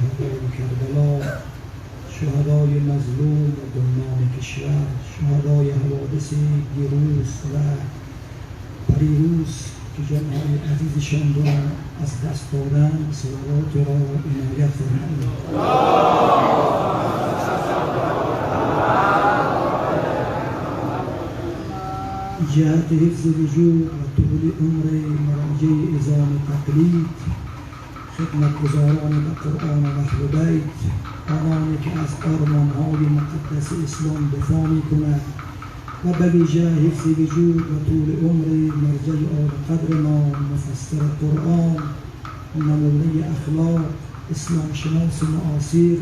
شهدای کربلا، شهدای مظلوم و گمنام کشور، شهدای حوادث دیروز و پریروز که جانهای عزیزشان را از دست دادند، صلوات را عنایت فرمایید. جهت حفظ وجود و طول عمر مراجع اعظام تقلید، خدمتگزاران به قرآن و اهل بیت، آنانی که از آرمانهای مقدس اسلام دفاع می‌کند و به ویژه حفظ وجود و طول عمر مرجع اعلی قدر ما مفسر قرآن، نمونه اخلاق، اسلام شناس معاصر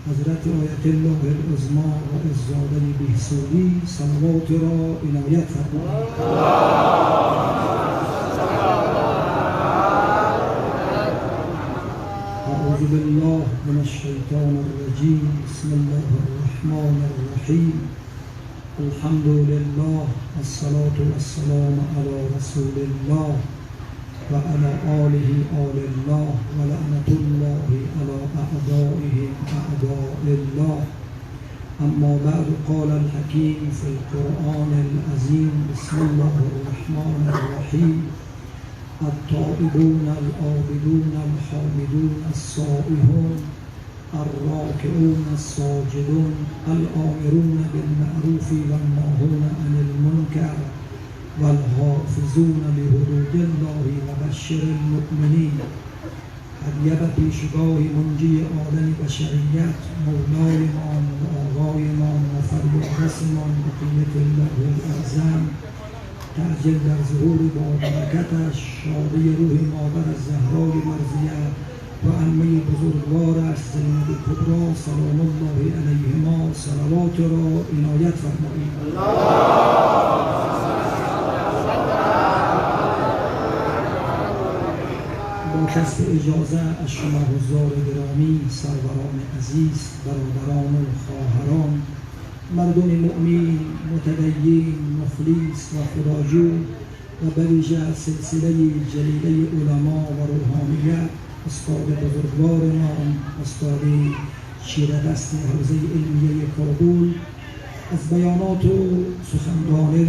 حضرت آیت الله العظمی و عزادی بهسودی، صلوات را عنایت فرمایید. اعوذ بالله من الشیطان الرجیم، بسم الله الرحمن الرحیم، الحمد لله والصلاة والسلام علی رسول الله و علی آله آل الله و لعنة الله علی اعدائهم اعداء الله. اما بعد، قال الحکیم فی القرآن العظیم، بسم الله الرحمن الرحیم، التائبون العابدون الحامدون السائحون الراكعون الساجدون الآمرون بالمعروف والناهون عن المنکر والحافظون لحدود الله وبشر المؤمنین. هدیه و پیشگاه منجی عالم بشریت، مولایمان و آقایمان و فریادرسمان بقیت الله الاعظم، تعجل در ظهور با برکتش، شادی روح مادر زهرای مرضیه و عمه بزرگوارش زینب کبری سلام الله علیهما، صلوات را عنایت فرمایید. با کسب اجازه از شما حضار گرامی، سروران عزیز، برادران و خواهران، مردم مؤمن، متدین، مخلص و خداجو و به ویژه سلسله جلیله علما و روحانیت، استاد بزرگوارمان، استاد شیردست حوزه علمیه کابل، از بیانات و سخنرانی و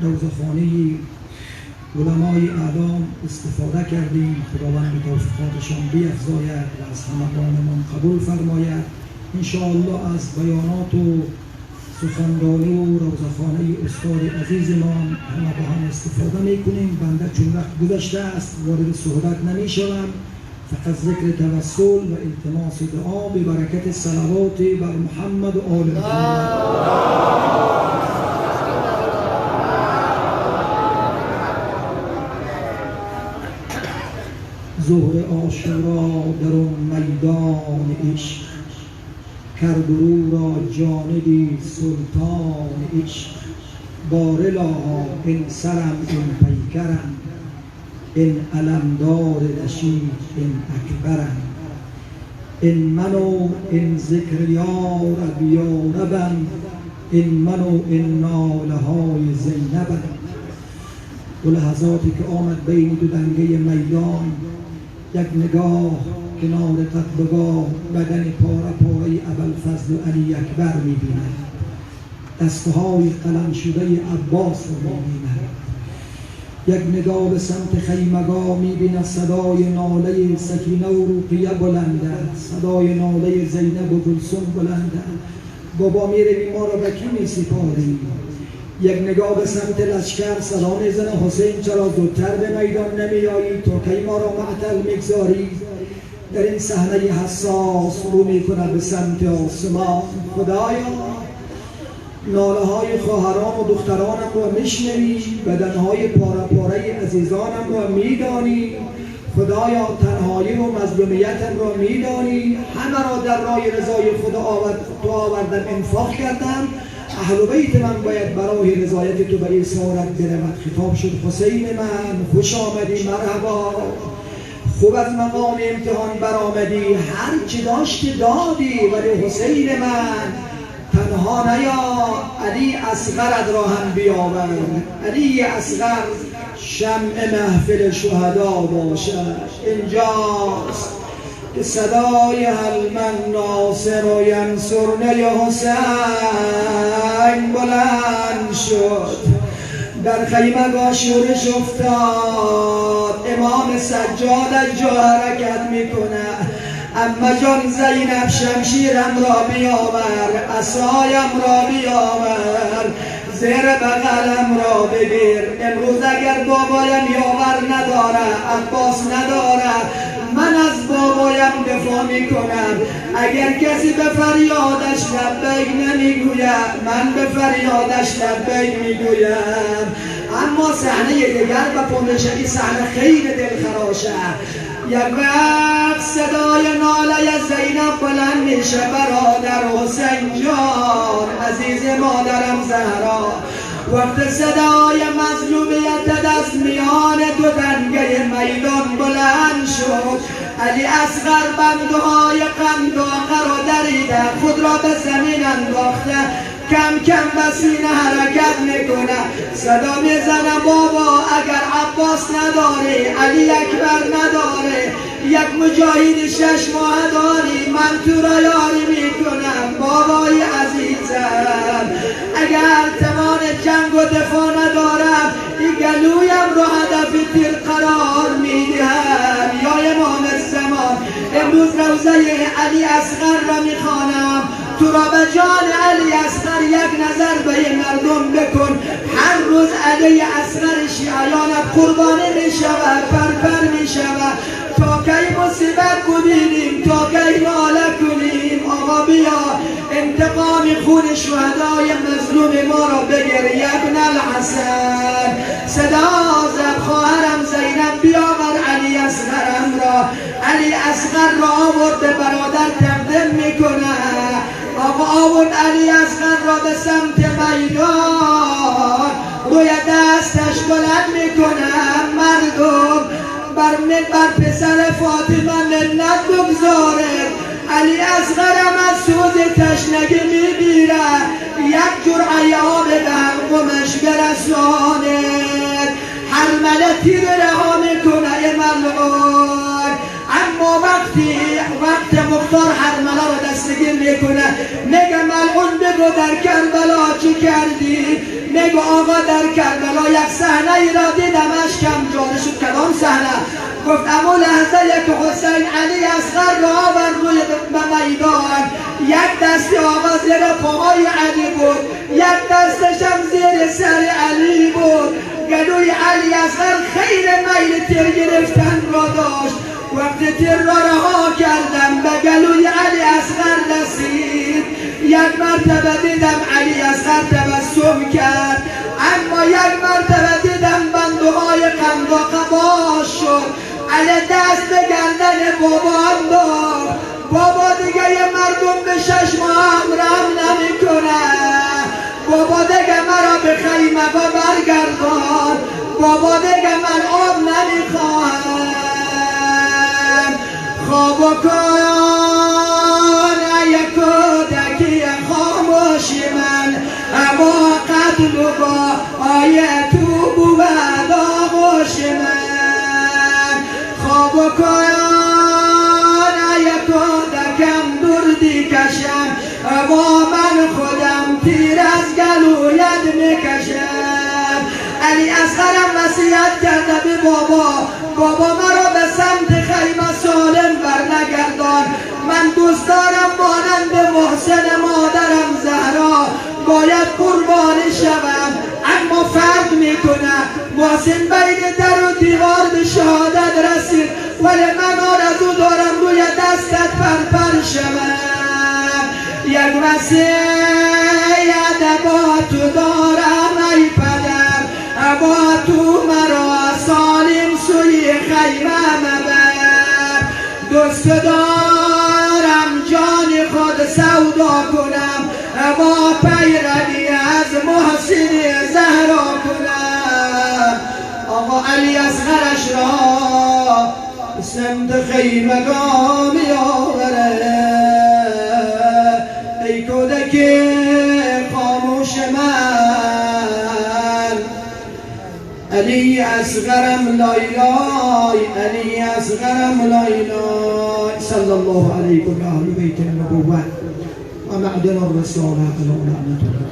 روزخانه علمای اعلام استفاده کردیم. خداوند توفیقاتشان بیفزاید و از همگانمان قبول فرماید. انشاءالله از بیانات و سخنرانی و روزخانه استاد عزیزمان همه با هم استفاده میکنیم. بنده چون وقت گذشته است وارد صحبت نمیشوم، فقط ذکر توسل و التماس دعا به برکت صلوات بر محمد و آل محمد. ظهر عاشورا در اون میدان عشق، کرد رو را جانبی سلطان عشق. بارلا این سرم این پیکرم، این علمدار رشید این اکبرم. این منو این ذکر یارب یاربم، این منو این ناله های زینبم. و لحظاتی که آمد بین دو دنگه میدان، یک نگاه کنار تقبگاه، بدن پاره پاره ابوالفضل و علی اکبر می‌بیند، دستهای قلم شده عباس رو می‌بیند. یک نگاه به سمت خیمگاه می‌بیند، صدای ناله سکینه و رقیه بلنده، صدای ناله زینب و کلثوم بلنده. بابا می‌روی ما را به کی می‌سپاری؟ یک نگاه به سمت لشکر، صدا می‌زنه حسین چرا زودتر به میدان نمیایی؟ تو کی ما را معطل می‌گذاری؟ در این صحنه حساس رو می‌کند به سمت آسمان. خدایا ناله های خواهران و دخترانم را میشنوی، بدنهای پاره پاره عزیزانم را میدانی. خدایا تنهایی و مظلومیتم را میدانی. همه را در راه رضای خدا آوردم، انفاق کردم. اهل بیت من باید برای رضایت تو به اسارت برود. خطاب شد حسین من خوش آمدی، مرحبا، خوب از مقام امتحان برآمدی، هر چی داشتی دادی. ولی حسین من تنها نیا، علی اصغرت را هم بیاور. علی اصغر شمع محفل شهدا باشد. اینجاست که صدای هل من ناصر و ینصرنی حسین بلند شد. در خیمه شورش افتاد. امام سجاد از جا حرکت میکنه. اما جان زینب شمشیرم را بیاور، عصایم را بیاور، زیر بغلم را بگیر. امروز اگر بابایم یاور نداره، عباس نداره، من از بابایم دفاع میکنم. اگر کسی به فریادش لبیک نمیگوید، من به فریادش لبیک میگویم. اما صحنه دیگر و پندشکی صحنه خیلی دلخراشه. یک وقت صدای ناله زینب بلند میشه. برادر حسین جان، عزیز مادرم زهرا. وقت صدای مظلومیت دست میان دو دنگه میدان بلند شد. علی اصغر بندهای قنداقه را دریده، خود را به زمین انداخته، کم کم به سینه حرکت میکنه. صدا میزنه بابا اگر عباس نداری، علی اکبر نداره، یک مجاهد 6 ماه داری، من تو را یاری میکنم. بابای عزیزم اگر توان جنگ و دفاع ندارم، این گلویم را هدف تیر قرار میدهم. یا امام الزمان، امروز روزه علی اصغر را میخوانم. تو را به جان علی اصغر یک نظر به مردم بکن. هر روز علی اصغر شیعیان قربانی میشود، پرپر میشود. تا کی مصیبت ببینیم، تا کی ناله کنیم. آقا بیا انتقام خون شهدای مظلوم ما را بگیر. ابن الحسن، صدا زد خواهرم زینب بیاور علی اصغرم را. علی اصغر را آورد برادر تقدیم میکنه. آقا آورد علی اصغر را به سمت میدان، روی دستش بلند میکنه. مردم بر پسر فاطمه منت بگذاره. علی اصغرم از سوز تشنگی میگیره، یک جرعه آب به حلقمش برسانه. هر مله تیر رها میکنه ملعون. اما وقت مختار هرمله رو دستگیر میکنه. نگه ملعون بگو در کربلا چی کردی؟ نگو آقا در کربلا یک صحنه ای را دیدم اشکم جاره شد. کدام صحنه؟ گفت اما لحظه که حسین علی اصغر را آورد روی میدان، یک دست آقا زیر پاهای علی بود، یک دستش هم زیر سر علی بود. گلوی علی اصغر خیر میل تیر گرفتن را داشت. وقتی تیر را رها کردم به گلوی علی اصغر رسید. یک مرتبه دیدم علی اصغر تبسم کرد، اما یک مرتبه دیدم بندهای قنداقه باز شد. علی دست به گردن بابا انداخت. بابا دیگه یه مردم به 6 ماه هم رحم نمیکنه. بابا دیگه مرا به خیمه برگردان. بابا دیگه من آب نمیخواهم. خواب کن ای کودکی خاموش من، اما قتل با آیتو بود آغوش من. خواب کن ای کودکم دردی کشم، اما من خودم تیر از گلویت میکشم. علی اصغرم وصیت کرده به بابا مرا به سمت خیمه سالم برنگردان. من دوست دارم مانند محسن مادرم زهرا باید قربانی شوم. اما فرق میکنه محسن بین در و دیوار به شهادت رسید، ولی من آرزو دارم روی دستت پرپر شوم. یک وصیت با تو دارم ای پدر، با تو مرا سالم سوی خیمه مبر. دوست دارم جان خود سودا کنم، با پیروی از محسن زهرا کنم. آقا علی اصغرش را سمت خیمگاه میآوره. ای کودک خاموش من، علی اصغرم لای لای، علی اصغرم لای لای. صلى الله عليكم يا أهل بيت النبوة ومعدن الرسالة على لعنة الله.